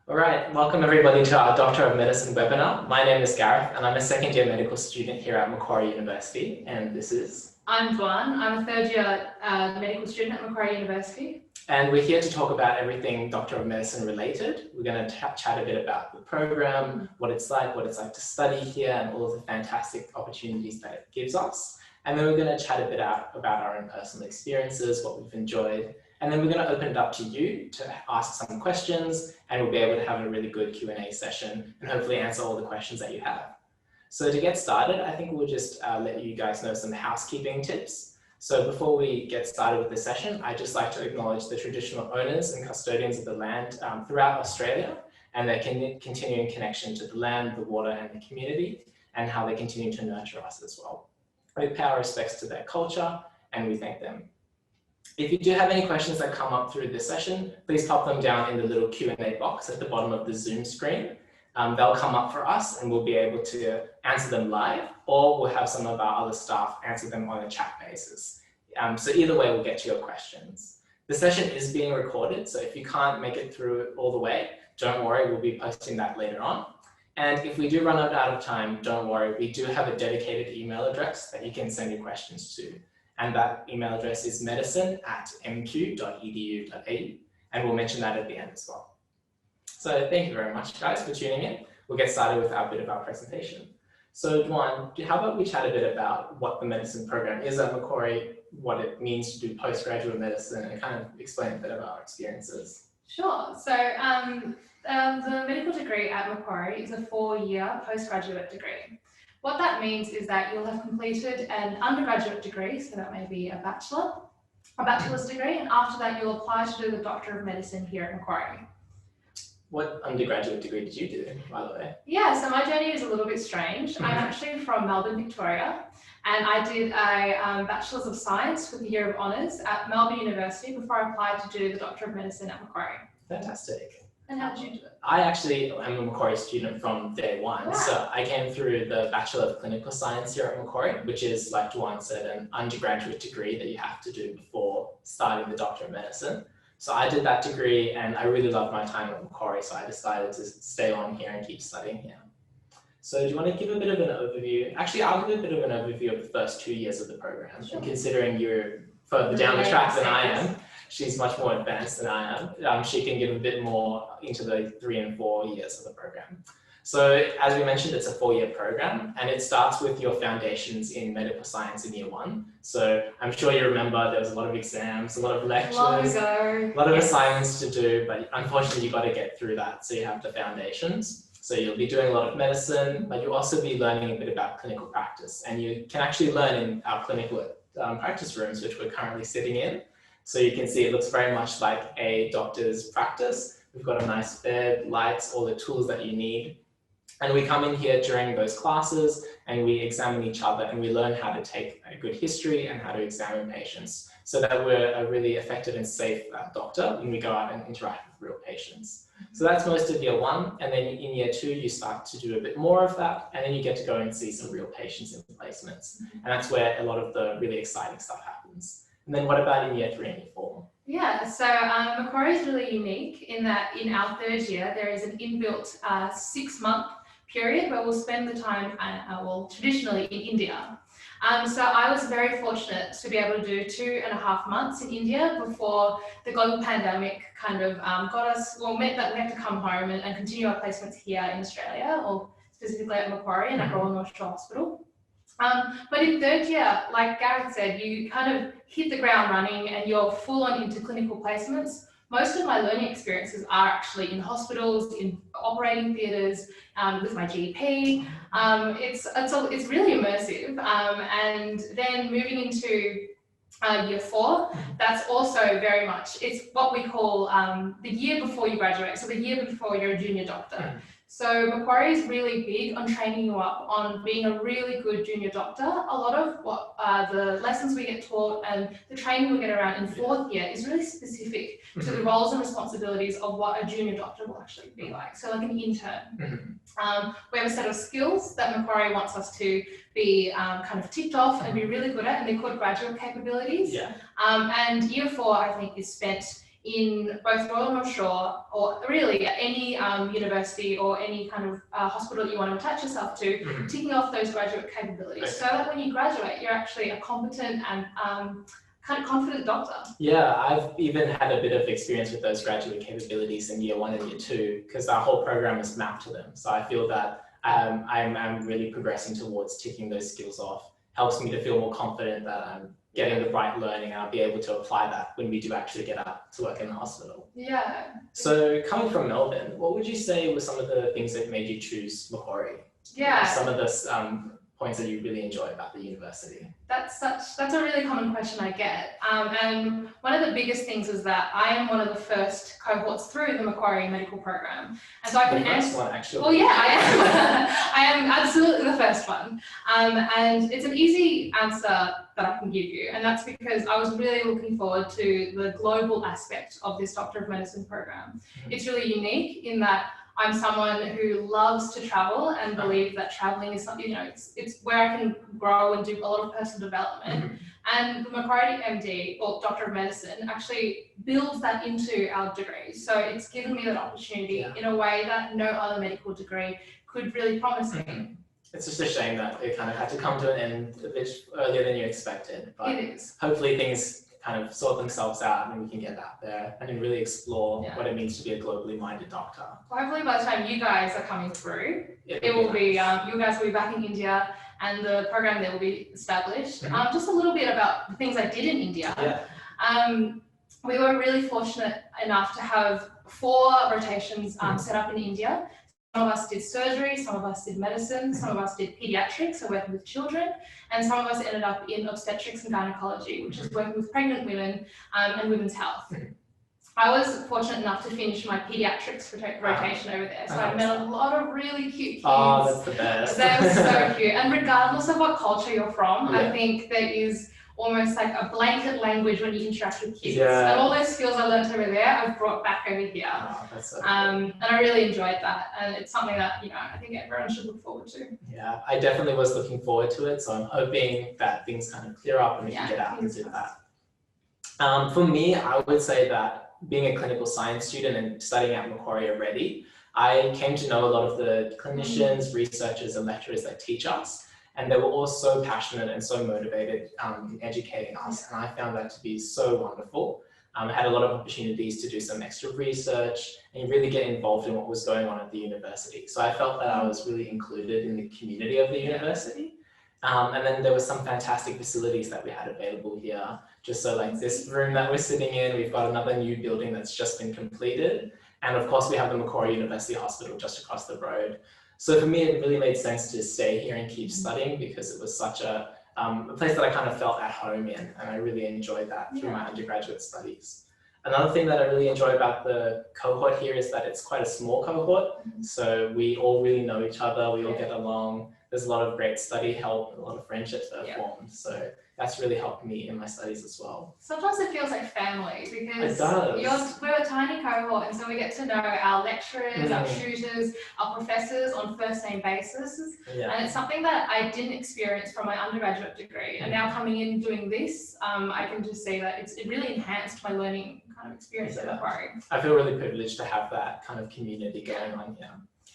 All right, welcome everybody to our Doctor of Medicine webinar. My name is Gareth and I'm a second year medical student here at Macquarie University, and this is... I'm Duan. I'm a third year medical student at Macquarie University. And we're here to talk about everything Doctor of Medicine related. We're going to chat a bit about the program, what it's like to study here, and all of the fantastic opportunities that it gives us. And then we're going to chat a bit about our own personal experiences, what we've enjoyed. And then we're going to open it up to you to ask some questions, and we'll be able to have a really good Q&A session and hopefully answer all the questions that you have. So to get started, I think we'll just let you guys know some housekeeping tips. So before we get started with the session, I'd just like to acknowledge the traditional owners and custodians of the land throughout Australia, and their continuing connection to the land, the water, and the community, and how they continue to nurture us as well. We pay our respects to their culture, and we thank them. If you do have any questions that come up through this session, please pop them down in the little Q&A box at the bottom of the Zoom screen. They'll come up for us and we'll be able to answer them live, or we'll have some of our other staff answer them on a chat basis. So either way, we'll get to your questions. The session is being recorded, so if you can't make it through all the way, don't worry, we'll be posting that later on. And if we do run out of time, don't worry, we do have a dedicated email address that you can send your questions to. And that email address is medicine@mq.edu.au, and we'll mention that at the end as well. So thank you very much, guys, for tuning in. We'll get started with a bit of our presentation. So Duan, how about we chat a bit about what the medicine program is at Macquarie, what it means to do postgraduate medicine, and kind of explain a bit of our experiences. Sure. So the medical degree at Macquarie is a 4-year postgraduate degree. What that means is that you'll have completed an undergraduate degree, so that may be a bachelor's degree, and after that you'll apply to do the Doctor of Medicine here at Macquarie. What undergraduate degree did you do, by the way? Yeah, so my journey is a little bit strange. I'm actually from Melbourne, Victoria, and I did a Bachelor's of Science with a year of honours at Melbourne University before I applied to do the Doctor of Medicine at Macquarie. Fantastic. And how did you do it? I actually am a Macquarie student from day one. Wow. So I came through the Bachelor of Clinical Science here at Macquarie, which is, like Duan said, an undergraduate degree that you have to do before starting the Doctor of Medicine. So I did that degree and I really loved my time at Macquarie, so I decided to stay on here and keep studying here. So do you want to give a bit of an overview? Actually, I'll give a bit of an overview of the first 2 years of the program. Sure. And considering you're further down the track than I am, she's much more advanced than I am. She can give a bit more into the 3 and 4 years of the program. So as we mentioned, it's a 4-year program, and it starts with your foundations in medical science in year 1. So I'm sure you remember there was a lot of exams, a lot of lectures, a lot of assignments to do, but unfortunately you've got to get through that. So you have the foundations. So you'll be doing a lot of medicine, but you'll also be learning a bit about clinical practice. And you can actually learn in our clinical practice rooms, which we're currently sitting in. So you can see it looks very much like a doctor's practice. We've got a nice bed, lights, all the tools that you need. And we come in here during those classes and we examine each other and we learn how to take a good history and how to examine patients so that we're a really effective and safe doctor when we go out and interact with real patients. So that's most of year 1. And then in year 2, you start to do a bit more of that. And then you get to go and see some real patients in placements. And that's where a lot of the really exciting stuff happens. And then what about in year 3 and year 4? Yeah, so Macquarie is really unique in that in our 3rd year, there is an inbuilt 6-month period where we'll spend the time, traditionally in India. So I was very fortunate to be able to do 2.5 months in India before the global pandemic kind of meant that we had to come home and continue our placements here in Australia, or specifically at Macquarie and at Royal North Shore Hospital. But in 3rd year, like Gareth said, you kind of hit the ground running and you're full on into clinical placements. Most of my learning experiences are actually in hospitals, in operating theatres, with my GP. It's really immersive. And then moving into year 4, that's also very much, it's what we call the year before you graduate, so the year before you're a junior doctor. So Macquarie is really big on training you up on being a really good junior doctor. A lot of what the lessons we get taught and the training we get around in 4th year is really specific to the roles and responsibilities of what a junior doctor will actually be like. So like an intern. We have a set of skills that Macquarie wants us to be kind of ticked off and be really good at, and they're called graduate capabilities. And year 4, I think, is spent in both Royal North Shore or really any university or any kind of hospital that you want to attach yourself to, ticking off those graduate capabilities so that when you graduate, you're actually a competent and kind of confident doctor. Yeah, I've even had a bit of experience with those graduate capabilities in year 1 and year 2 because our whole program is mapped to them. So I feel that I'm really progressing towards ticking those skills off. Helps me to feel more confident that I'm getting the right learning and I'll be able to apply that when we do actually get out to work in the hospital. Yeah. So coming from Melbourne, what would you say were some of the things that made you choose Macquarie? Yeah. Some of the points that you really enjoy about the university? That's a really common question I get. And one of the biggest things is that I am one of the first cohorts through the Macquarie medical program. And so I can answer. One, actually. Well, yeah, I am. I am absolutely the first one. And it's an easy answer that I can give you. And that's because I was really looking forward to the global aspect of this Doctor of Medicine program. It's really unique in that I'm someone who loves to travel and believe that traveling is something, it's where I can grow and do a lot of personal development. And the Macquarie MD, or Doctor of Medicine, actually builds that into our degree. So it's given me that opportunity in a way that no other medical degree could really promise me. It's just a shame that it kind of had to come to an end a bit earlier than you expected. But it is. Hopefully things kind of sort themselves out and we can get out there and really explore what it means to be a globally minded doctor. Well, hopefully by the time you guys are coming through, it will be, you guys will be back in India and the program there will be established. Just a little bit about the things I did in India. We were really fortunate enough to have 4 rotations set up in India. Some of us did surgery, some of us did medicine, some of us did pediatrics, so working with children, and some of us ended up in obstetrics and gynecology, which is working with pregnant women and women's health. I was fortunate enough to finish my pediatrics rotation over there, so I met a lot of really cute kids. Oh, that's the best. They were so cute, and regardless of what culture you're from, I think there is almost like a blanket language when you interact with kids. And all those skills I learned over there, I've brought back over here. Oh, that's so cool. And I really enjoyed that. And it's something that, I think everyone should look forward to. Yeah, I definitely was looking forward to it. So I'm hoping that things kind of clear up and we can get out and do that. For me, I would say that being a clinical science student and studying at Macquarie already, I came to know a lot of the clinicians, researchers, and lecturers that teach us. And they were all so passionate and so motivated in educating us. And I found that to be so wonderful. I had a lot of opportunities to do some extra research and really get involved in what was going on at the university. So I felt that I was really included in the community of the university. And then there were some fantastic facilities that we had available here. Just so like this room that we're sitting in, we've got another new building that's just been completed. And of course we have the Macquarie University Hospital just across the road. So for me, it really made sense to stay here and keep studying because it was such a place that I kind of felt at home in, and I really enjoyed that through my undergraduate studies. Another thing that I really enjoy about the cohort here is that it's quite a small cohort. So we all really know each other, we all get along. There's a lot of great study help and a lot of friendships that are formed. So that's really helped me in my studies as well. Sometimes it feels like family because it does. We're a tiny cohort, and so we get to know our lecturers, our tutors, our professors on first name basis. And it's something that I didn't experience from my undergraduate degree. And now coming in doing this, I can just say that it really enhanced my learning kind of experience at Macquarie. I feel really privileged to have that kind of community going on here.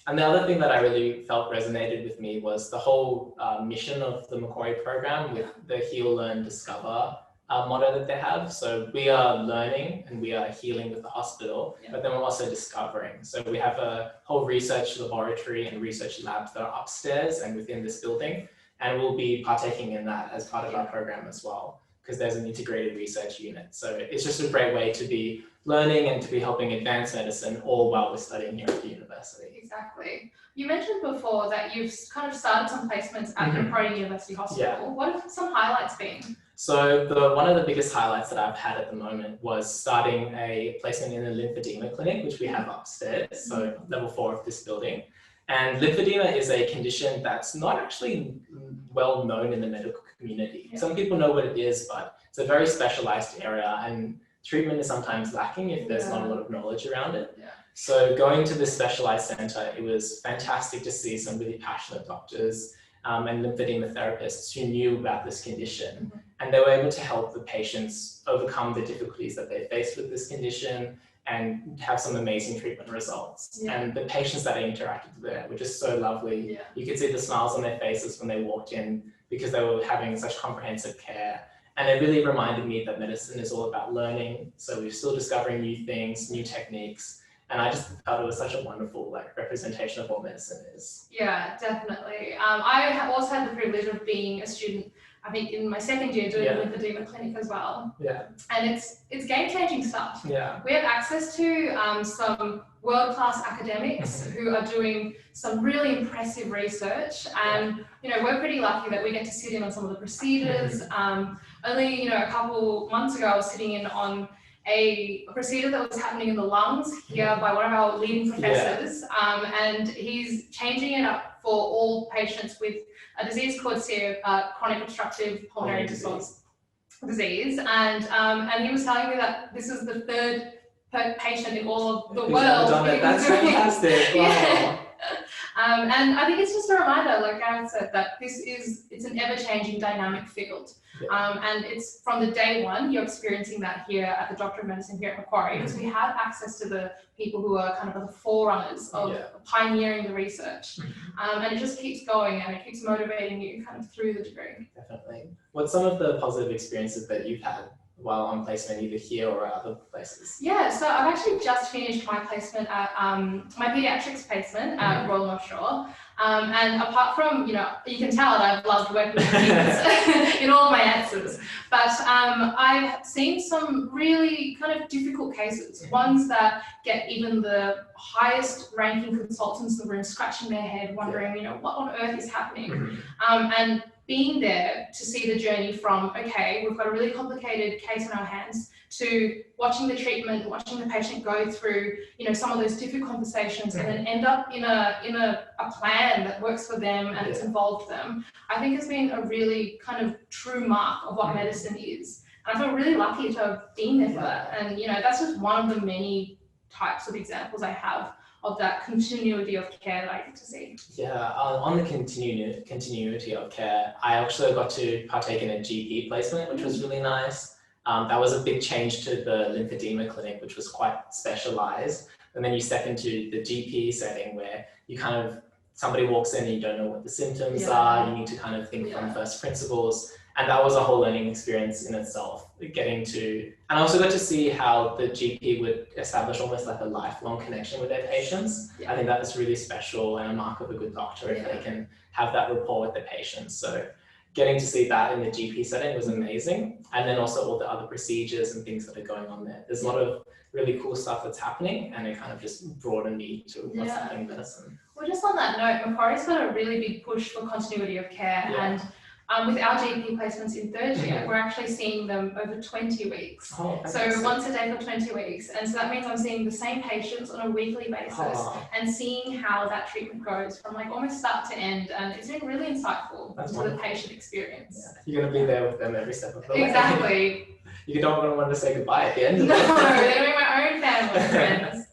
And the other thing that I really felt resonated with me was the whole mission of the Macquarie program with the Heal, Learn, Discover motto that they have. So we are learning and we are healing with the hospital, but then we're also discovering. So we have a whole research laboratory and research labs that are upstairs and within this building, and we'll be partaking in that as part of our program as well, because there's an integrated research unit. So it's just a great way to be learning and to be helping advance medicine all while we're studying here at the university. Exactly. You mentioned before that you've kind of started some placements at Macquarie University Hospital. What have some highlights been? So one of the biggest highlights that I've had at the moment was starting a placement in a lymphedema clinic, which we have upstairs, so level 4 of this building. And lymphedema is a condition that's not actually well known in the medical community. Some people know what it is, but it's a very specialized area and treatment is sometimes lacking if there's not a lot of knowledge around it. So going to this specialized center, it was fantastic to see some really passionate doctors and lymphedema therapists who knew about this condition and they were able to help the patients overcome the difficulties that they faced with this condition and have some amazing treatment results. Yeah. And the patients that I interacted with there were just so lovely. Yeah. You could see the smiles on their faces when they walked in because they were having such comprehensive care. And it really reminded me that medicine is all about learning. So we're still discovering new things, new techniques. And I just felt it was such a wonderful representation of what medicine is. Yeah, definitely. I also had the privilege of being a student, I think in my second year, doing the Lymphedema clinic as well. Yeah. And it's game-changing stuff. Yeah. We have access to some world-class academics who are doing some really impressive research, and we're pretty lucky that we get to sit in on some of the procedures. Only a couple months ago, I was sitting in on a procedure that was happening in the lungs here by one of our leading professors, and he's changing it up for all patients with a disease called chronic obstructive pulmonary disease. And he was telling me that this is the third patient in all of the world. That's fantastic. Wow. And I think it's just a reminder, like Gareth said, that it's an ever-changing dynamic field. And it's from the day one, you're experiencing that here at the Doctor of Medicine here at Macquarie, because we have access to the people who are kind of the forerunners of pioneering the research. And it just keeps going and it keeps motivating you kind of through the degree. Definitely. What's some of the positive experiences that you've had while on placement, either here or at other places? Yeah, so I've actually just finished my placement at my Pediatrics placement at Royal North Shore. And apart from, you can tell that I've loved working with kids in all my answers, but I've seen some really kind of difficult cases, ones that get even the highest ranking consultants in the room scratching their head, wondering, what on earth is happening? And being there to see the journey from, okay, we've got a really complicated case in our hands, to watching the treatment, watching the patient go through, some of those difficult conversations and then end up in a plan that works for them and it's involved them, I think has been a really kind of true mark of what medicine is. And I feel really lucky to have been there for that. And, that's just one of the many types of examples I have of that continuity of care that I get to see. Yeah, on the continuity of care, I actually got to partake in a GP placement, which was really nice. That was a big change to the lymphedema clinic, which was quite specialized. And then you step into the GP setting where you somebody walks in and you don't know what the symptoms are. You need to kind of think from first principles. And that was a whole learning experience in itself, and I also got to see how the GP would establish almost like a lifelong connection with their patients. I think that is really special and a mark of a good doctor if they can have that rapport with the patients. So getting to see that in the GP setting was amazing. And then also all the other procedures and things that are going on there. There's a lot of really cool stuff that's happening, and it kind of just broadened me to what's happening in medicine. Well, just on that note, Macquarie's got a really big push for continuity of care, and with our GP placements in third year, we're actually seeing them over 20 weeks. So once a day for 20 weeks. And so that means I'm seeing the same patients on a weekly basis and seeing how that treatment goes from almost start to end. And it's been really insightful to the patient experience. Yeah. You're going to be there with them every step of the way. Exactly. You don't want to say goodbye at the end of it. No, they're going to be my own family and friends.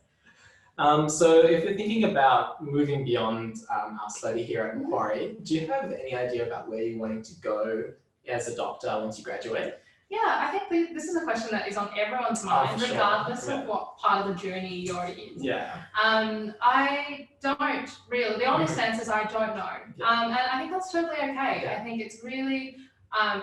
So if you're thinking about moving beyond our study here at Macquarie, do you have any idea about where you're wanting to go as a doctor once you graduate? Yeah, I think this is a question that is on everyone's mind, regardless of what part of the journey you're in. Yeah. I don't really. The honest answer is I don't know. And I think that's totally okay. I think it's really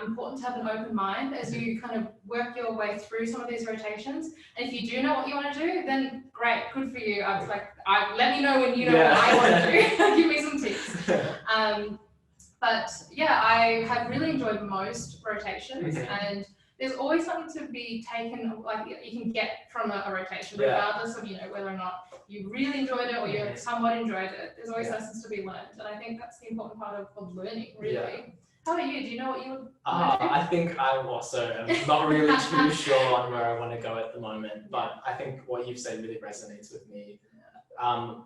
important to have an open mind as you kind of work your way through some of these rotations. And if you do know what you want to do, then great, good for you. Let me know when you know what I want to do. Give me some tips. But yeah, I have really enjoyed most rotations, and there's always something to be taken, you can get from a rotation, regardless of whether or not you really enjoyed it or you somewhat enjoyed it. There's always lessons to be learned, and I think that's the important part of learning, really. How about you? Do you know what you would want to do? I think I'm also not really too sure on where I want to go at the moment, but I think what you've said really resonates with me.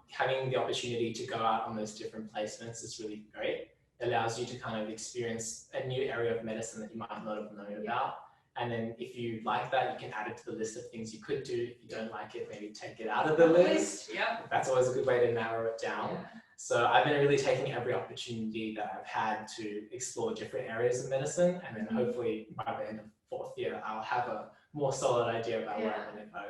Having the opportunity to go out on those different placements is really great. It allows you to kind of experience a new area of medicine that you might not have known about. And then if you like that, you can add it to the list of things you could do. If you don't like it, maybe take it out of the list. Yep. That's always a good way to narrow it down. Yeah. So I've been really taking every opportunity that I've had to explore different areas of medicine. And then hopefully by the end of fourth year, I'll have a more solid idea about where I'm going to go.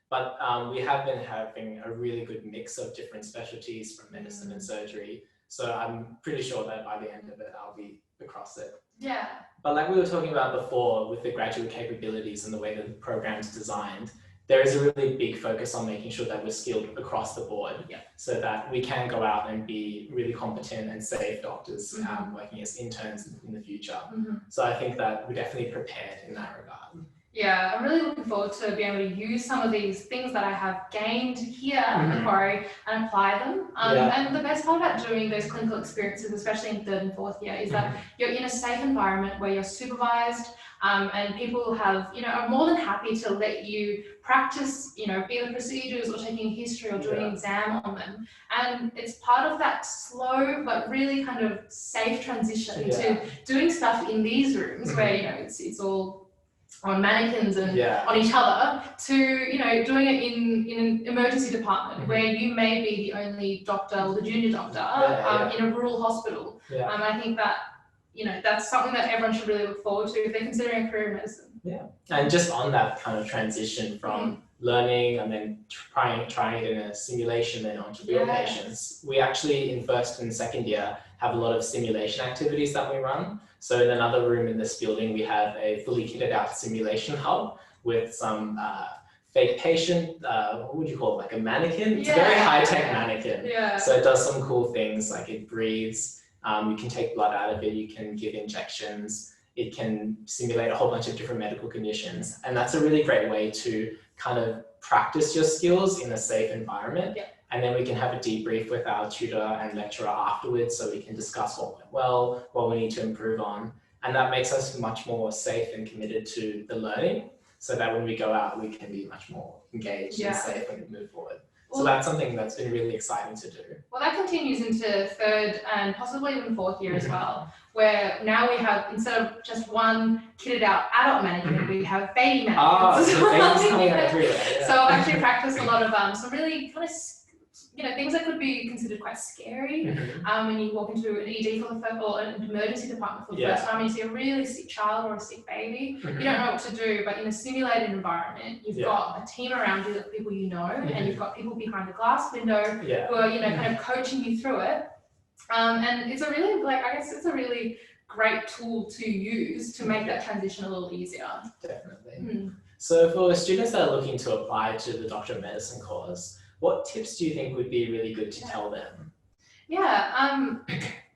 But we have been having a really good mix of different specialties from medicine and surgery. So I'm pretty sure that by the end of it, I'll be across it. Yeah. But like we were talking about before with the graduate capabilities and the way that the program's designed, there is a really big focus on making sure that we're skilled across the board so that we can go out and be really competent and safe doctors working as interns in the future. So I think that we're definitely prepared in that regard. Yeah, I'm really looking forward to being able to use some of these things that I have gained here at Macquarie and apply them. And the best part about doing those clinical experiences, especially in third and fourth year, is that you're in a safe environment where you're supervised and people have, are more than happy to let you practice, either procedures or taking a history or doing an exam on them. And it's part of that slow but really kind of safe transition to doing stuff in these rooms where, it's all on mannequins and on each other to, doing it in an emergency department where you may be the only doctor or the junior doctor in a rural hospital. I think that, that's something that everyone should really look forward to if they're considering a career in medicine. Yeah. And just on that kind of transition from learning and then trying it in a simulation then onto real patients, we actually in first and second year have a lot of simulation activities that we run. So in another room in this building, we have a fully kitted out simulation hub with some fake patient, what would you call it, like a mannequin? It's a very high-tech mannequin. So it does some cool things, like it breathes, you can take blood out of it, you can give injections, it can simulate a whole bunch of different medical conditions. And that's a really great way to kind of practice your skills in a safe environment. And then we can have a debrief with our tutor and lecturer afterwards so we can discuss what went well, what we need to improve on. And that makes us much more safe and committed to the learning so that when we go out, we can be much more engaged and safe and move forward. So that's something that's been really exciting to do. Well, that continues into third and possibly even fourth year as well, where now we have, instead of just one kitted out adult mannequin, we have baby mannequins. So babies coming out everywhere. So I've actually practiced a lot of some really kind of things that could be considered quite scary when you walk into an ED for the first, or an emergency department for the first time and you see a really sick child or a sick baby. You don't know what to do, but in a simulated environment, you've got a team around you of people and you've got people behind a glass window who are, kind of coaching you through it. And it's a really, I guess it's a really great tool to use to make that transition a little easier. Definitely. So for students that are looking to apply to the Doctor of Medicine course, what tips do you think would be really good to tell them?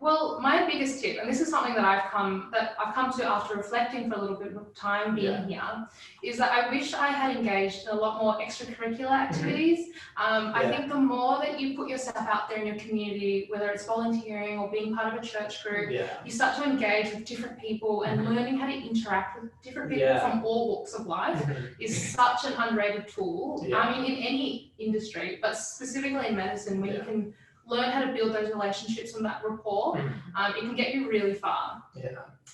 Well, my biggest tip, and this is something that I've come to after reflecting for a little bit of time being here, is that I wish I had engaged in a lot more extracurricular activities. I think the more that you put yourself out there in your community, whether it's volunteering or being part of a church group, you start to engage with different people and learning how to interact with different people from all walks of life is such an underrated tool. I mean, in any industry, but specifically in medicine, where you can learn how to build those relationships and that rapport, it can get you really far.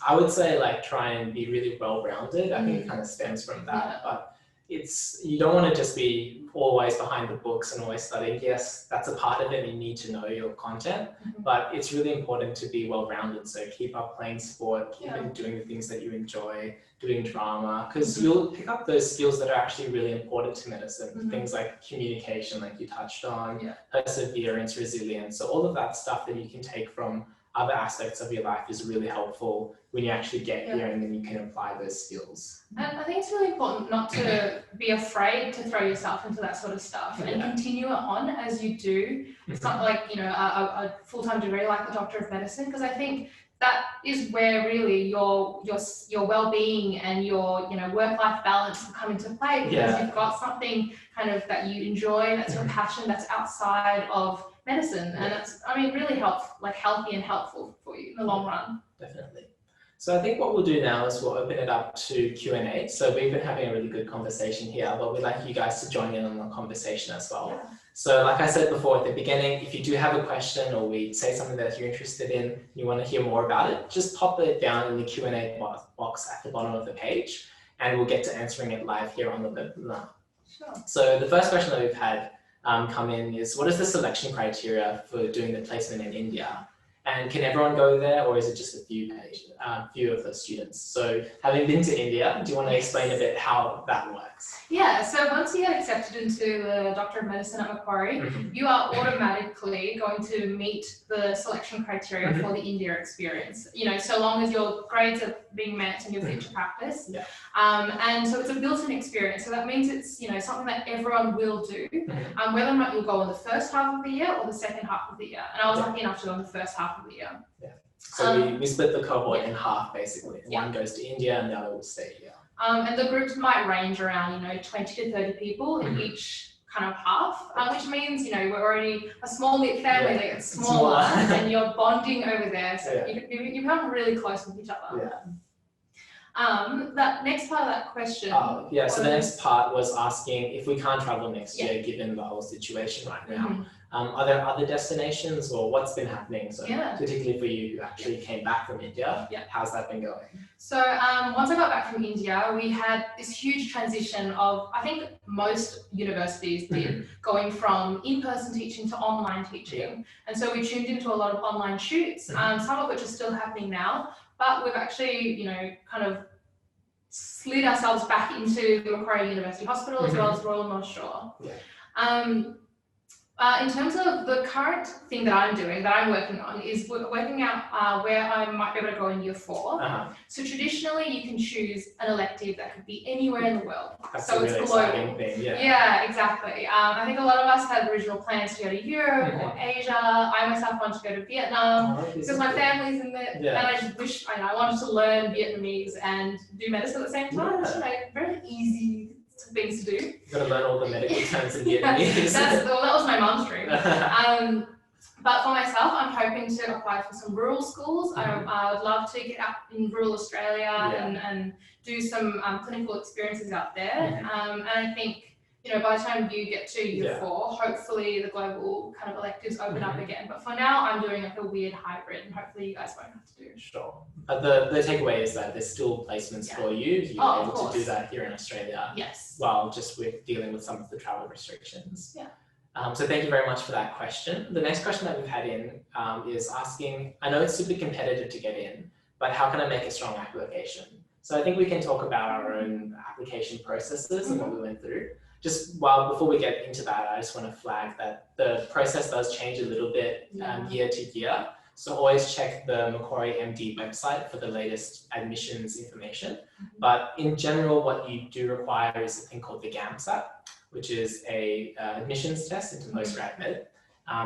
I would say try and be really well-rounded. I think it kind of stems from that, but you don't want to just be always behind the books and always studying. Yes, that's a part of it. You need to know your content, but it's really important to be well-rounded. So keep up playing sport, keep doing the things that you enjoy, doing drama, because you'll pick up those skills that are actually really important to medicine. Things like communication, like you touched on, perseverance, resilience. So all of that stuff that you can take from other aspects of your life is really helpful when you actually get here and then you can apply those skills. And I think it's really important not to be afraid to throw yourself into that sort of stuff and continue it on as you do. It's not like, a full-time degree like the Doctor of Medicine, because I think that is where really your well-being and your work-life balance will come into play, because you've got something kind of that you enjoy, that's your passion, that's outside of medicine, and it's really healthy and helpful for you in the long run. Definitely. So I think what we'll do now is we'll open it up to Q&A. So we've been having a really good conversation here, but we'd like you guys to join in on the conversation as well. So like I said before at the beginning, if you do have a question or we say something that you're interested in, you want to hear more about it, just pop it down in the Q&A box at the bottom of the page. and we'll get to answering it live here on the webinar. Sure. So the first question that we've had come in is, what is the selection criteria for doing the placement in India? And can everyone go there, or is it just a few of the students? So having been to India, do you want to explain a bit how that works? Yeah, so once you get accepted into the Doctor of Medicine at Macquarie, you are automatically going to meet the selection criteria for the India experience. You know, so long as your grades are being met and you're fit to practice. Yeah. And so it's a built-in experience. So that means it's, you know, something that everyone will do, whether or not you'll go in the first half of the year or the second half of the year. And I was lucky enough to go in the first half of the year. Yeah. So we split the cohort in half, basically. One goes to India and the other will stay here. And the groups might range around, 20 to 30 people in each kind of half, which means, we're already a small knit family that gets smaller and you're bonding over there. So you become really close with each other. Yeah. That next part of that question. So the next part was asking if we can't travel next year, given the whole situation right now. Are there other destinations, or what's been happening? So particularly for you who actually came back from India, how's that been going? So once I got back from India, we had this huge transition of, I think most universities did, going from in-person teaching to online teaching. And so we tuned into a lot of online shoots, some of which are still happening now, but we've actually, kind of slid ourselves back into the Macquarie University Hospital as well as Royal North Shore. In terms of the current thing that I'm doing, that I'm working on, is working out where I might be able to go in year 4. So traditionally, you can choose an elective that could be anywhere in the world. That's so a really it's global. exciting thing, Yeah, exactly. I think a lot of us had original plans to go to Europe or Asia. I myself want to go to Vietnam because my family's in there, and I just wish I wanted to learn Vietnamese and do medicine at the same time. It's very easy things to do. You've got to learn all the medical terms in Vietnamese. That was my mum's dream. But for myself, I'm hoping to apply for some rural schools. I would love to get out in rural Australia and do some clinical experiences out there. And I think, by the time you get to year 4, hopefully the global kind of electives open up again. But for now, I'm doing like a weird hybrid, and hopefully you guys won't have to do. Sure. But the takeaway is that there's still placements for you. You're able to do that here in Australia. Yes. While just with dealing with some of the travel restrictions. Yeah. So thank you very much for that question. The next question that we've had in is asking, I know it's super competitive to get in, but how can I make a strong application? So I think we can talk about our own application processes and what we went through. Before we get into that, I just want to flag that the process does change a little bit year to year. So always check the Macquarie MD website for the latest admissions information. But in general, what you do require is a thing called the GAMSAT, which is a admissions test into postgrad med.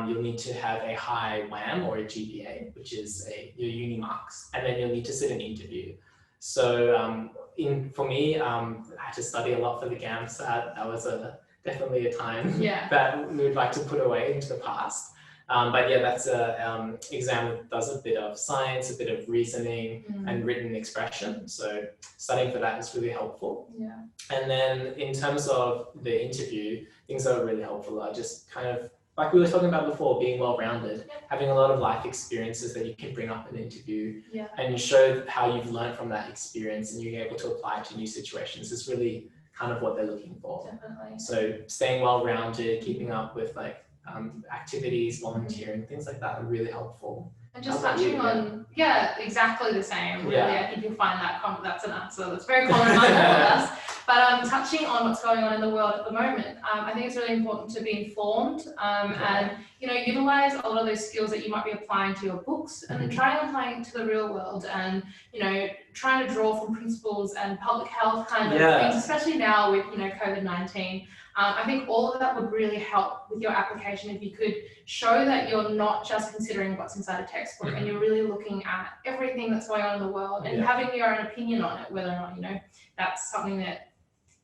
You'll need to have a high WAM or a GPA, which is your uni marks, and then you'll need to sit an interview. So for me, I had to study a lot for the GAMSAT. That was definitely a time that we would like to put away into the past. But that's an exam that does a bit of science, a bit of reasoning and written expression. So studying for that is really helpful. And then in terms of the interview, things that are really helpful are just kind of, like we were talking about before, being well-rounded, having a lot of life experiences that you can bring up in an interview and you show how you've learned from that experience and you're able to apply it to new situations is really kind of what they're looking for. Definitely. So staying well-rounded, keeping up with activities, volunteering, things like that are really helpful. And just touching on, exactly the same. Really, I think you'll find that's an answer that's very common among all of us. But touching on what's going on in the world at the moment, I think it's really important to be informed and utilize a lot of those skills that you might be applying to your books and try and apply it to the real world and trying to draw from principles and public health kind of things, especially now with COVID-19. I think all of that would really help with your application if you could show that you're not just considering what's inside a textbook and you're really looking at everything that's going on in the world and having your own opinion on it, whether or not that's something that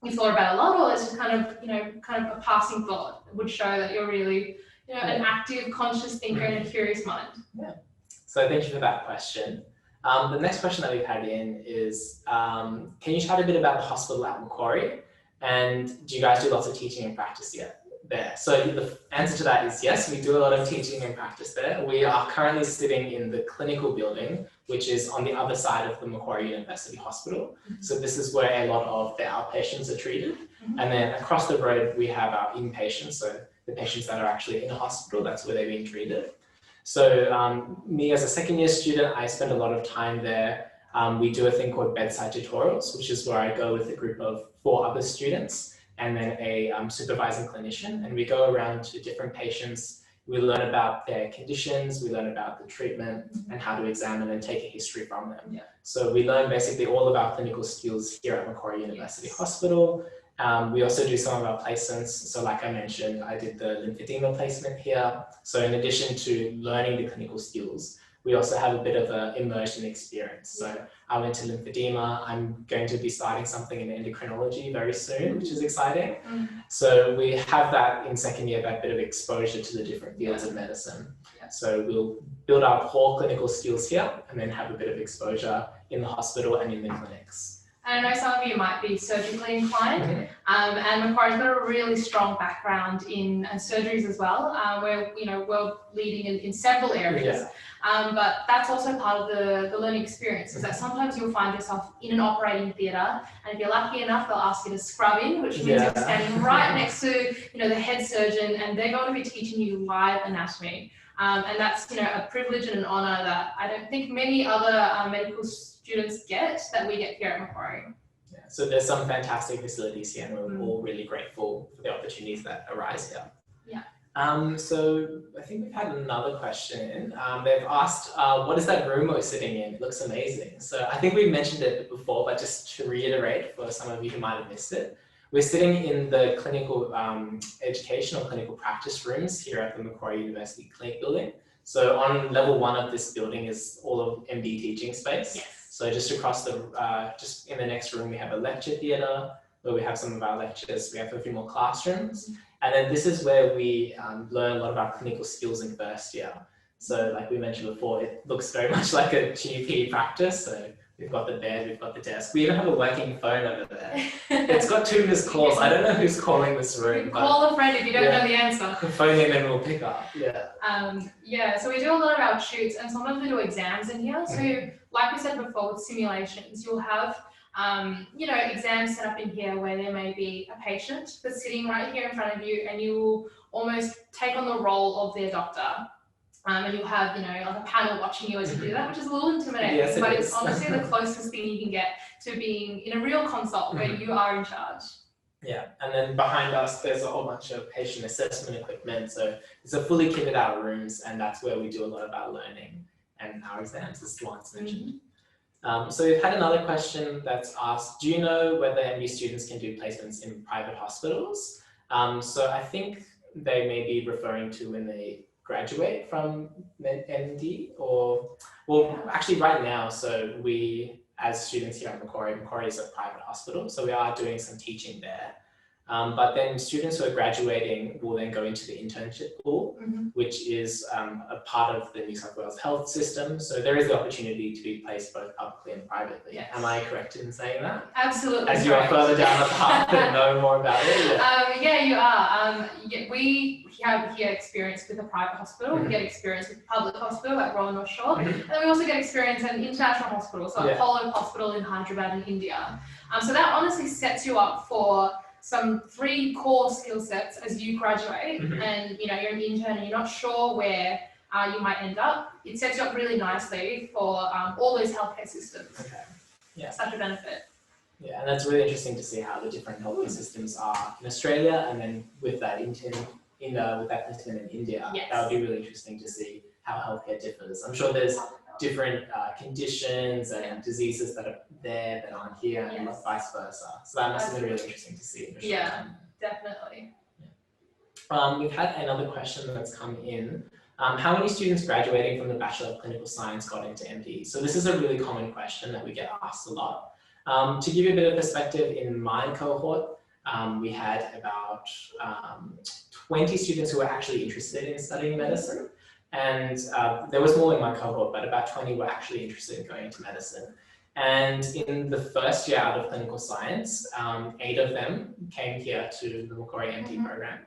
you thought about a lot or it's just kind of a passing thought. It would show that you're really an active, conscious thinker and a curious mind. So thank you for that question. The next question that we've had in is, can you chat a bit about the hospital at Macquarie? And do you guys do lots of teaching and practice there? So the answer to that is yes, we do a lot of teaching and practice there. We are currently sitting in the clinical building, which is on the other side of the Macquarie University Hospital. So this is where a lot of the outpatients are treated. And then across the road, we have our inpatients, so the patients that are actually in the hospital, that's where they're being treated. So me as a second year student, I spend a lot of time there. We do a thing called Bedside Tutorials, which is where I go with a group of 4 other students and then a supervising clinician, and we go around to different patients. We learn about their conditions, we learn about the treatment and how to examine and take a history from them. So we learn basically all of our clinical skills here at Macquarie University Hospital. We also do some of our placements. So like I mentioned, I did the lymphedema placement here. So in addition to learning the clinical skills, we also have a bit of an immersion experience. So I went to lymphedema. I'm going to be starting something in endocrinology very soon, which is exciting. So we have that in second year, that bit of exposure to the different fields of medicine. So we'll build our core clinical skills here and then have a bit of exposure in the hospital and in the clinics. And I know some of you might be surgically inclined, and Macquarie's got a really strong background in surgeries as well. We're we're leading in several areas, but that's also part of the learning experience. Is that sometimes you'll find yourself in an operating theatre, and if you're lucky enough, they'll ask you to scrub in, which means you're standing right next to the head surgeon, and they're going to be teaching you live anatomy. And that's a privilege and an honour that I don't think many other medical students get that we get here at Macquarie. So there's some fantastic facilities here, and we're all really grateful for the opportunities that arise here. So I think we've had another question. They've asked, what is that room we're sitting in? It looks amazing. So I think we mentioned it before, but just to reiterate for some of you who might have missed it, we're sitting in the clinical education or clinical practice rooms here at the Macquarie University Clinic building. So on level 1 of this building is all of MD teaching space. So just across just in the next room, we have a lecture theatre where we have some of our lectures. We have a few more classrooms. And then this is where we learn a lot of our clinical skills in first year. So like we mentioned before, it looks very much like a GP practice. So we've got the bed, we've got the desk. We even have a working phone over there. It's got 2 missed calls. I don't know who's calling this room. Call a friend if you don't know the answer. Phone in and we'll pick up. So we do a lot of our shoots, and sometimes we do exams in here. So like we said before with simulations, you'll have exams set up in here where there may be a patient that's sitting right here in front of you, and you will almost take on the role of their doctor. And you'll have, like a panel watching you as you do that, which is a little intimidating, but it's honestly the closest thing you can get to being in a real consult where you are in charge. And then behind us, there's a whole bunch of patient assessment equipment. So it's a fully kitted out rooms, and that's where we do a lot of our learning and our exams, as Duan's mentioned. So we've had another question that's asked, do you know whether MD students can do placements in private hospitals? So I think they may be referring to when they graduate from MD, or actually right now. So we, as students here at Macquarie is a private hospital, so we are doing some teaching there. But then students who are graduating will then go into the internship pool, which is a part of the New South Wales health system. So there is the opportunity to be placed both publicly and privately. Am I correct in saying that? Absolutely. As you are further down the path and know more about it. You are. We have here experience with a private hospital. We get experience with a public hospital at Royal North Shore. And then we also get experience at an international hospital, so Apollo Hospital in Hyderabad in India. So that honestly sets you up for some 3 core skill sets as you graduate, and you're an intern and you're not sure where you might end up. It sets you up really nicely for all those healthcare systems. Such a benefit. And that's really interesting to see how the different healthcare systems are in Australia, and then with that with that placement in India, that would be really interesting to see how healthcare differs. I'm sure there's different conditions and diseases that are there that aren't here, and vice versa. So that must have been really interesting to see. Definitely. We've had another question that's come in. How many students graduating from the Bachelor of Clinical Science got into MD? So this is a really common question that we get asked a lot. To give you a bit of perspective, in my cohort, we had about 20 students who were actually interested in studying medicine. And there was more in my cohort, but about 20 were actually interested in going into medicine. And in the first year out of clinical science, 8 of them came here to the Macquarie MD program.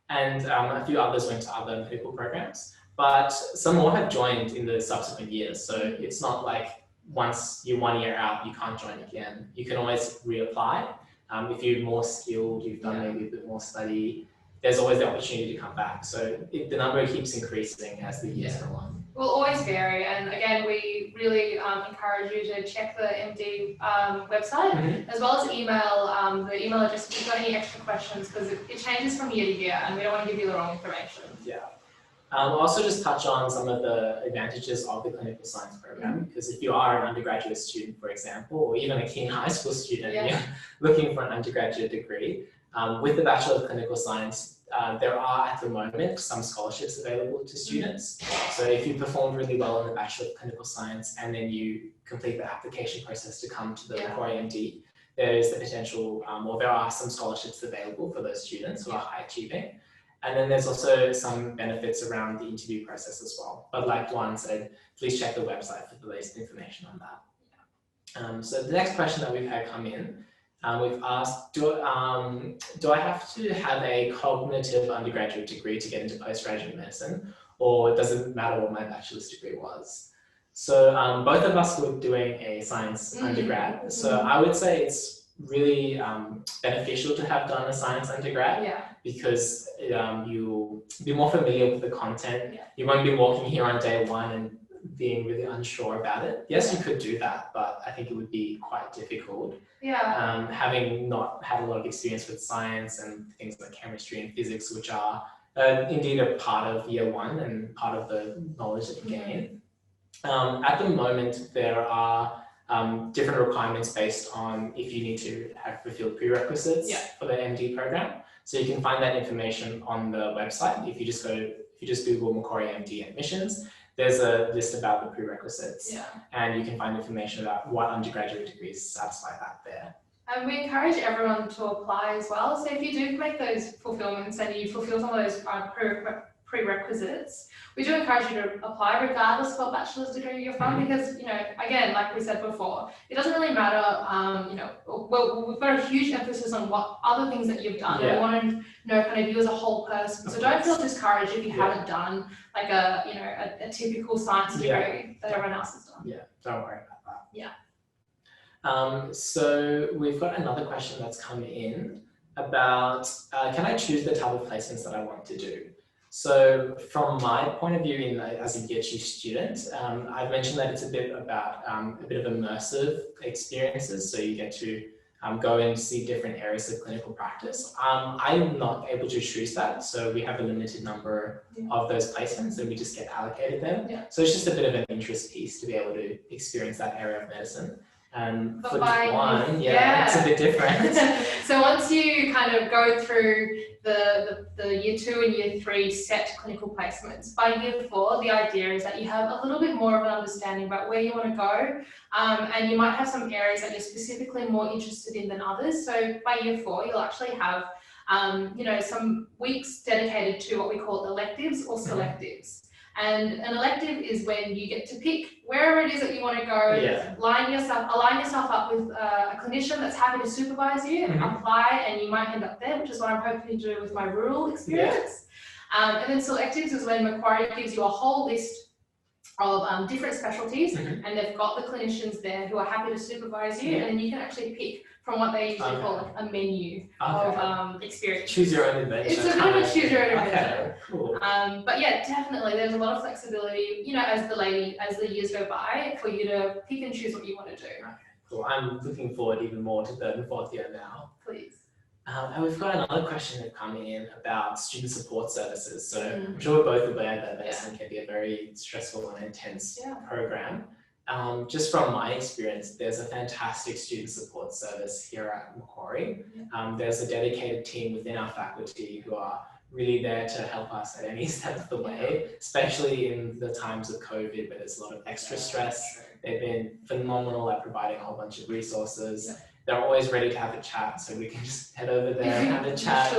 and a few others went to other medical programs. But some more have joined in the subsequent years. So it's not like once you're 1 year out, you can't join again. You can always reapply. If you're more skilled, you've done maybe a bit more study, there's always the opportunity to come back. So the number keeps increasing as the years go on. Will always vary, and again, we really encourage you to check the MD website, as well as email the email address if you've got any extra questions, because it changes from year to year, and we don't want to give you the wrong information. Yeah. We'll also just touch on some of the advantages of the clinical science program, because if you are an undergraduate student, for example, or even a keen high school student, and you're looking for an undergraduate degree, with the Bachelor of Clinical Science, there are at the moment some scholarships available to students. So if you perform really well in the Bachelor of Clinical Science and then you complete the application process to come to the Macquarie MD, there is the potential, or there are some scholarships available for those students who are high achieving. And then there's also some benefits around the interview process as well. But like Duan said, please check the website for the latest information on that. So the next question that we've had come in, we've asked, do I have to have a cognitive undergraduate degree to get into postgraduate medicine, or does it matter what my bachelor's degree was? So both of us were doing a science undergrad, so I would say it's really beneficial to have done a science undergrad, because you'll be more familiar with the content. You won't be walking here on day one and being really unsure about it. Yes, you could do that, but I think it would be quite difficult. Having not had a lot of experience with science and things like chemistry and physics, which are indeed a part of year one and part of the knowledge that you gain. At the moment, there are different requirements based on if you need to have fulfilled prerequisites for the MD program. So you can find that information on the website. If you just Google Macquarie MD admissions, there's a list about the prerequisites, and you can find information about what undergraduate degrees satisfy that there. And we encourage everyone to apply as well. So if you do make those fulfillments and you fulfill some of those prerequisites, we do encourage you to apply regardless of what bachelor's degree you're from, because, you know, again, like we said before, it doesn't really matter, you know, well, we've got a huge emphasis on what other things that you've done. We want to know kind of you as a whole person. So don't feel discouraged if you haven't done like a typical science degree that everyone else has done. Don't worry about that. So we've got another question that's come in about, can I choose the type of placements that I want to do? So from my point of view as a year 2 student, I've mentioned that it's a bit about a bit of immersive experiences. So you get to go and see different areas of clinical practice. I'm not able to choose that. So we have a limited number of those placements and we just get allocated them. So it's just a bit of an interest piece to be able to experience that area of medicine. But for by one, it's a bit different. So once you kind of go through the year 2 and year 3 set clinical placements, by year 4, the idea is that you have a little bit more of an understanding about where you want to go, and you might have some areas that you're specifically more interested in than others. So by year 4, you'll actually have you know, some weeks dedicated to what we call electives or selectives. And an elective is when you get to pick wherever it is that you want to go, align yourself up with a clinician that's happy to supervise you, apply, and you might end up there, which is what I'm hoping to do with my rural experience. And then selectives is when Macquarie gives you a whole list of different specialties, and they've got the clinicians there who are happy to supervise you, and then you can actually pick from what they usually call like a menu of experience. Choose your own adventure. It's a bit of a choose your own adventure. Cool. But yeah, definitely there's a lot of flexibility, you know, as the years go by, for you to pick and choose what you want to do. Cool. I'm looking forward even more to 3rd and 4th year now. Please. And we've got another question that come in about student support services. So I'm sure we're both aware that medicine can be a very stressful and intense program. Just from my experience, there's a fantastic student support service here at Macquarie. There's a dedicated team within our faculty who are really there to help us at any step of the way, especially in the times of COVID where there's a lot of extra stress. They've been phenomenal at providing a whole bunch of resources. They're always ready to have a chat, so we can just head over there and have a chat.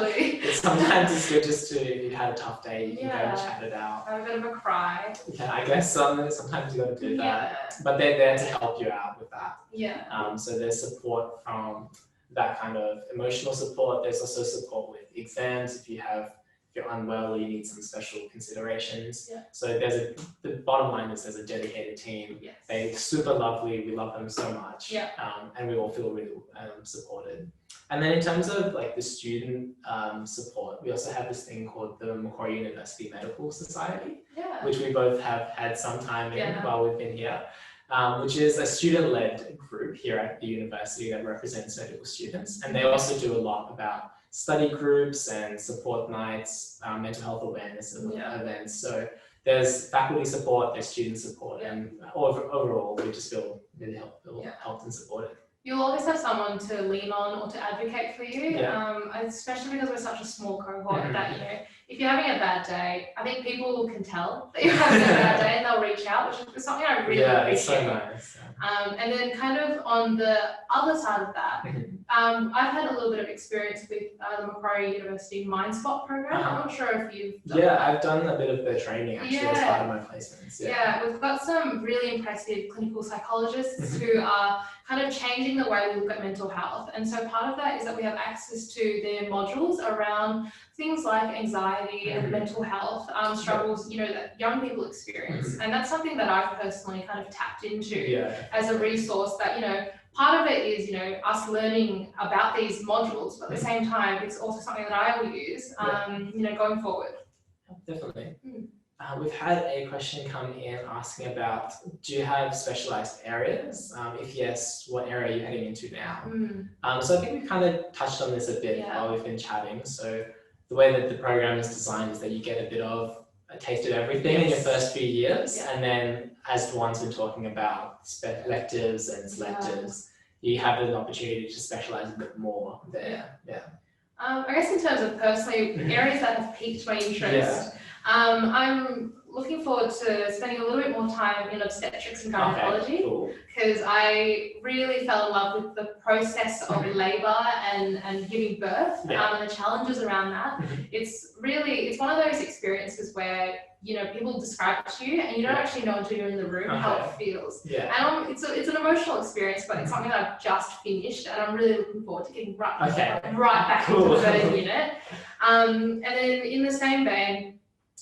Sometimes it's good just to, if you've had a tough day, you can go and chat it out. Have a bit of a cry. Yeah, I guess sometimes you got to do that. But they're there to help you out with that. So there's support from that kind of emotional support. There's also support with exams if you're you're unwell or you need some special considerations. Yeah. So the bottom line is there's a dedicated team. Yes. They're super lovely. We love them so much. Yeah. And we all feel really supported. And then in terms of like the student support, we also have this thing called the Macquarie University Medical Society, which we both have had some time in while we've been here, which is a student-led group here at the university that represents medical students. And they also do a lot about study groups and support nights, mental health awareness events. So there's faculty support, there's student support, and overall we just feel really helped and supported. You'll always have someone to lean on or to advocate for you, especially because we're such a small cohort that, you know, if you're having a bad day, I think people can tell that you're having a bad day and they'll reach out, which is something I really appreciate. It's so nice. And then kind of on the other side of that, I've had a little bit of experience with the Macquarie University MindSpot program. I'm not sure if you've done that. I've done a bit of the training actually as part of my placements. We've got some really impressive clinical psychologists who are kind of changing the way we look at mental health. And so part of that is that we have access to their modules around things like anxiety and mental health struggles, you know, that young people experience. And that's something that I've personally kind of tapped into as a resource that, you know, part of it is, you know, us learning about these modules, but at the same time, it's also something that I will use, you know, going forward. Definitely. We've had a question come in asking about, do you have specialized areas? If yes, what area are you heading into now? So I think we kind of touched on this a bit while we've been chatting. So the way that the program is designed is that you get a bit of a taste of everything in your first few years. And then as Duan's been talking about electives and selectives, you have an opportunity to specialize a bit more there. I guess in terms of personally, areas that have piqued my interest, I'm looking forward to spending a little bit more time in obstetrics and gynecology because I really fell in love with the process of labour and giving birth and the challenges around that. It's one of those experiences where, you know, people describe it to you and you don't actually know until you're in the room how it feels. And it's an emotional experience, but it's something that I've just finished and I'm really looking forward to getting right back into the birth unit. And then in the same vein,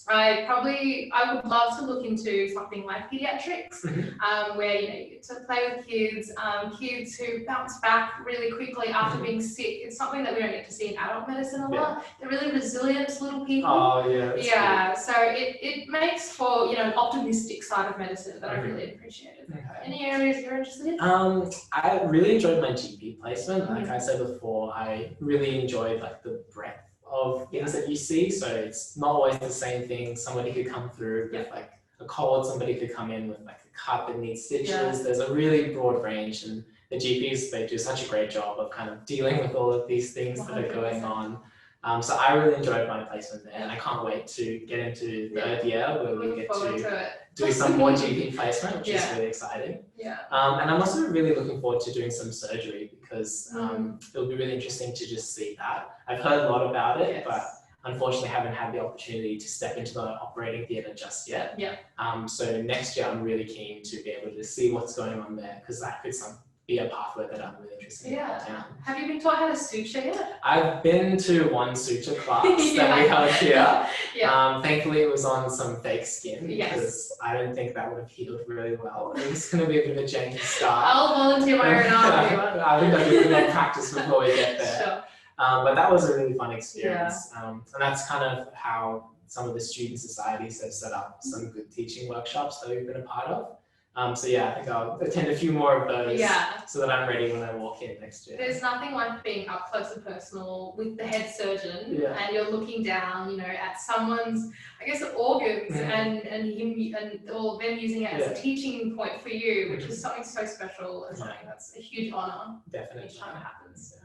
I would love to look into something like pediatrics, where, you know, you get to play with kids who bounce back really quickly after being sick. It's something that we don't get to see in adult medicine a lot. They're really resilient little people. So it makes for, you know, an optimistic side of medicine that I really appreciated. Any areas you're interested in? I really enjoyed my GP placement. Like I said before, I really enjoyed like the breadth of things that you see, so it's not always the same thing. Somebody could come through with like a cold, somebody could come in with like a cut that needs stitches. There's a really broad range, and the GPs, they do such a great job of kind of dealing with all of these things that are going on. So I really enjoyed my placement there, and I can't wait to get into third year where we get to do some more GP placement, which is really exciting. And I'm also really looking forward to doing some surgery because it'll be really interesting to just see that. I've heard a lot about it, but unfortunately haven't had the opportunity to step into the operating theatre just yet. So next year I'm really keen to be able to see what's going on there because that could be a pathway that I'm really interested in. Have you been taught how to suture yet? I've been to one suture class that we held here. Thankfully it was on some fake skin because I don't think that would have healed really well. It's going to be a bit of a janky start. I'll volunteer my own arm. I think I'll do more practice before we get there. But that was a really fun experience. And that's kind of how some of the student societies have set up some good teaching workshops that we've been a part of. So I think I'll attend a few more of those so that I'm ready when I walk in next year. There's nothing like being up close and personal with the head surgeon and you're looking down, you know, at someone's, I guess, organs and or them using it as a teaching point for you, which is something so special and something that's a huge honour each time it happens.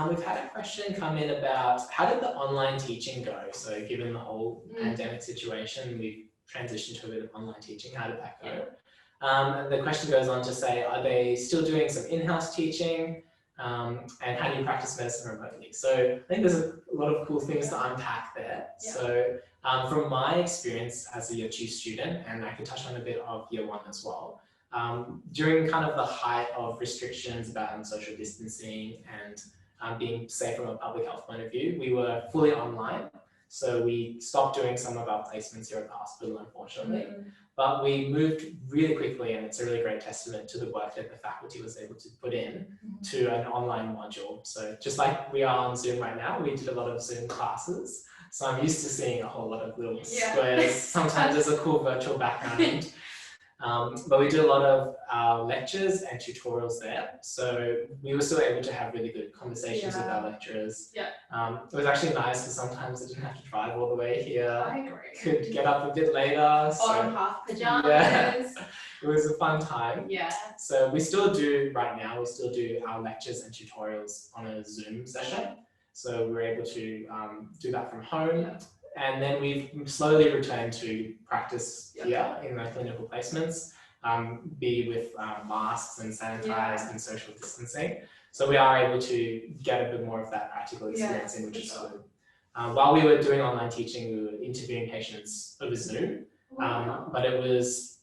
We've had a question come in about how did the online teaching go? So given the whole pandemic situation, we've transitioned to a bit of online teaching. How did that go? The question goes on to say, are they still doing some in-house teaching? And how do you practice medicine remotely? So I think there's a lot of cool things to unpack there. So from my experience as a year 2 student, and I can touch on a bit of year 1 as well, during kind of the height of restrictions about social distancing and being safe from a public health point of view, we were fully online. So we stopped doing some of our placements here at the hospital, unfortunately. But we moved really quickly, and it's a really great testament to the work that the faculty was able to put in to an online module. So just like we are on Zoom right now, we did a lot of Zoom classes. So I'm used to seeing a whole lot of little squares. Sometimes there's a cool virtual background. But we do a lot of our lectures and tutorials there. So we were still able to have really good conversations with our lecturers. It was actually nice because sometimes I didn't have to drive all the way here. I agree. Could get up a bit later. On half pajamas. It was a fun time. Yeah. So we still do, right now, we still do our lectures and tutorials on a Zoom session. So we're able to do that from home. And then we've slowly returned to practice here in our clinical placements, be with masks and sanitized and social distancing. So we are able to get a bit more of that practical experience in, which is good. While we were doing online teaching, we were interviewing patients over Zoom, but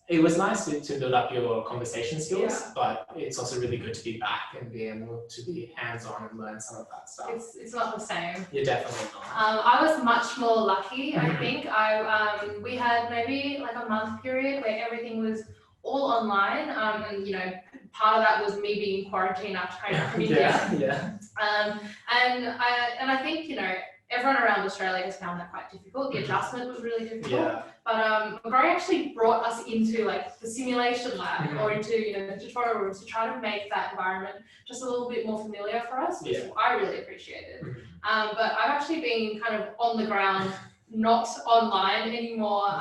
it was nice to build up your conversation skills, but it's also really good to be back and be able to be hands-on and learn some of that stuff. It's not the same. You're definitely not. I was much more lucky, I think. We had maybe like a month period where everything was all online, and you know, part of that was me being quarantined after coming from India. And I think, you know, everyone around Australia has found that quite difficult. The adjustment was really difficult. But Macquarie actually brought us into like the simulation lab or into, you know, the tutorial rooms to try to make that environment just a little bit more familiar for us, which I really appreciated. But I've actually been kind of on the ground, not online anymore,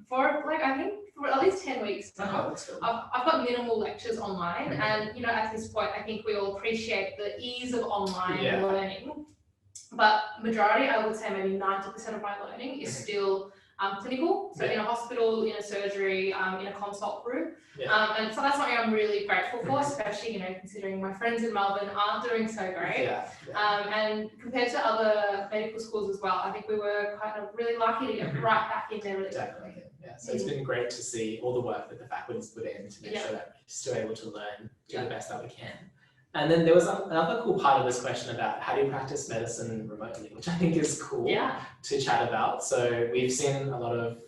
for like, I think for at least 10 weeks now. I've got minimal lectures online, and you know, at this point I think we all appreciate the ease of online learning. But majority, I would say maybe 90% of my learning is still clinical, so in a hospital, in a surgery, in a consult room. And so that's something I'm really grateful for, especially, you know, considering my friends in Melbourne aren't doing so great. And compared to other medical schools as well, I think we were kind of really lucky to get right back in there really quickly. So it's been great to see all the work that the faculty's put in to make sure that we're still able to learn, do the best that we can. And then there was another cool part of this question about how do you practice medicine remotely, which I think is cool to chat about. So we've seen a lot of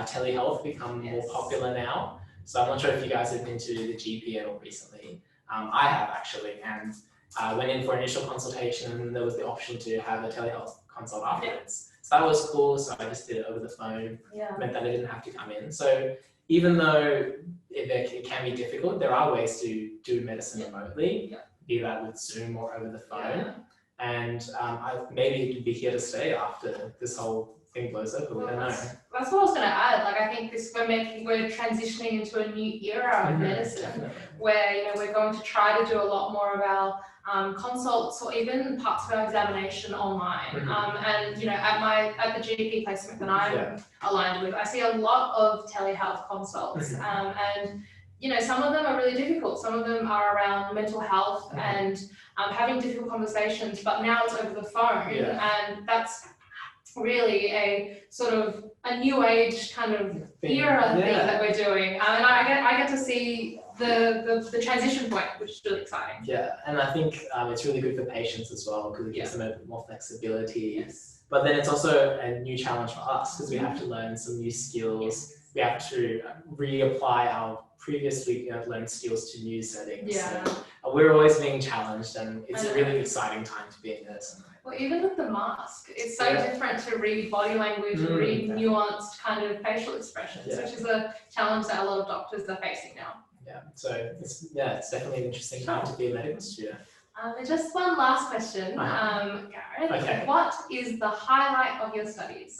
telehealth become more popular now. So I'm not sure if you guys have been to the GP at all recently. I have actually, and I went in for initial consultation, and there was the option to have a telehealth consult afterwards. So that was cool. So I just did it over the phone. Meant that I didn't have to come in. So even though it can be difficult, there are ways to do medicine remotely, be that with Zoom or over the phone. And maybe it'd be here to stay after this whole thing blows over. We don't know. That's what I was going to add. Like, I think we're transitioning into a new era of medicine, where, you know, we're going to try to do a lot more of our consults or even parts of our examination online. And you know, at the GP placement that I'm aligned with, I see a lot of telehealth consults, and you know, some of them are really difficult. Some of them are around mental health and having difficult conversations, but now it's over the phone, and that's really a sort of a new age kind of era thing that we're doing. And I get to see the transition point, which is really exciting. And I think it's really good for patients as well, because it gives them a bit more flexibility. But then it's also a new challenge for us, because we have to learn some new skills. We have to reapply our previously learned skills to new settings. So we're always being challenged, and it's a really exciting time to be in medicine. Well, even with the mask, it's so different to read body language, read nuanced kind of facial expressions, which is a challenge that a lot of doctors are facing now. So it's definitely an interesting time to be a medical student. And just one last question, Gareth. What is the highlight of your studies?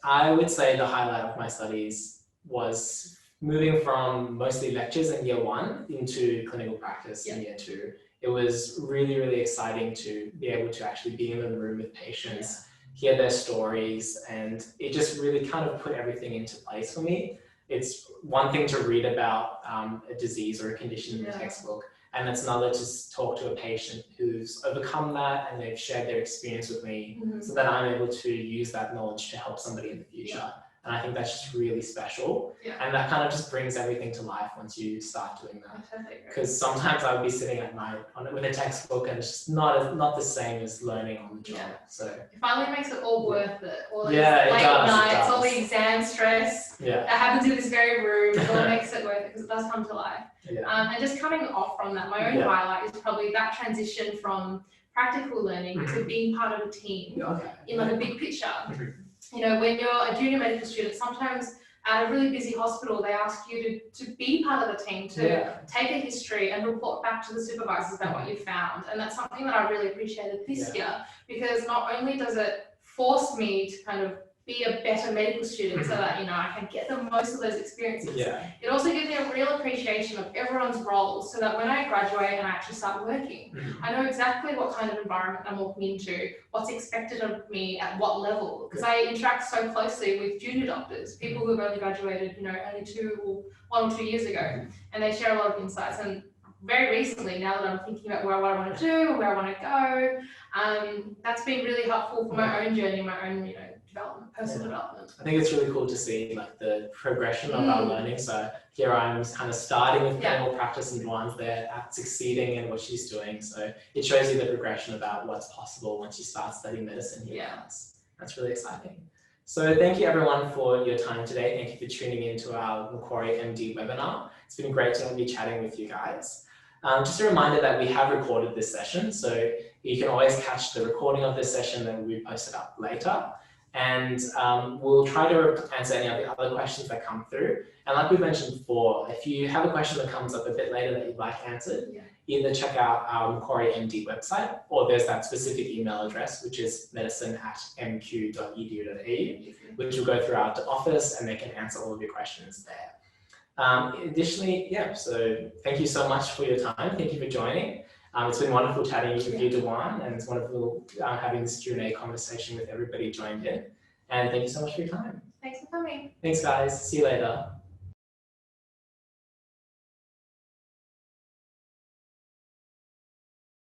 I would say the highlight of my studies was moving from mostly lectures in year 1 into clinical practice in year 2. It was really, really exciting to be able to actually be in the room with patients, hear their stories, and it just really kind of put everything into place for me. It's one thing to read about a disease or a condition in the textbook, and it's another to talk to a patient who's overcome that and they've shared their experience with me, so that I'm able to use that knowledge to help somebody in the future. And I think that's just really special. Yeah. And that kind of just brings everything to life once you start doing that. Totally agree. Because sometimes I would be sitting at night with a textbook and it's just not the same as learning on the job. Yeah. So It finally makes it all worth it. All these Yeah, it late does, it nights, all does. the exam stress yeah, that happens in this very room, it all makes it worth it because it does come to life. yeah, And just coming off from that, my own Yeah. highlight is probably that transition from practical learning to being part of a team okay. in like a big picture. Mhm. You know, when you're a junior medical student, sometimes at a really busy hospital, they ask you to be part of the team, to Yeah, take a history and report back to the supervisors about what you found. And that's something that I really appreciated this year, because not only does it force me to kind of be a better medical student so that, you know, I can get the most of those experiences. yeah, It also gives me a real appreciation of everyone's roles so that when I graduate and I actually start working, I know exactly what kind of environment I'm walking into, what's expected of me at what level, because I interact so closely with junior doctors, people who have only graduated, you know, only 1 or 2 years ago, and they share a lot of insights. And very recently, now that I'm thinking about what I want to do, where I want to go, that's been really helpful for my own journey, my own, you know, development, personal development. I think it's really cool to see like the progression of our learning. So here I'm kind of starting with clinical practice and Juan's there at succeeding in what she's doing. So it shows you the progression about what's possible once you start studying medicine here. Yeah. That's really exciting. So thank you everyone for your time today. Thank you for tuning in to our Macquarie MD webinar. It's been great to be chatting with you guys. Just a reminder that we have recorded this session, so you can always catch the recording of this session that will be posted up later. And we'll try to answer any of the other questions that come through. And like we mentioned before, if you have a question that comes up a bit later that you'd like answered, either check out our Macquarie MD website, or there's that specific email address, which is medicine@mq.edu.au, which will go throughout the office and they can answer all of your questions there. Additionally, so thank you so much for your time. Thank you for joining. It's been wonderful chatting with you, Dewan, and it's wonderful having this Q&A conversation with everybody joined in. And thank you so much for your time. Thanks for coming. Thanks, guys. See you later.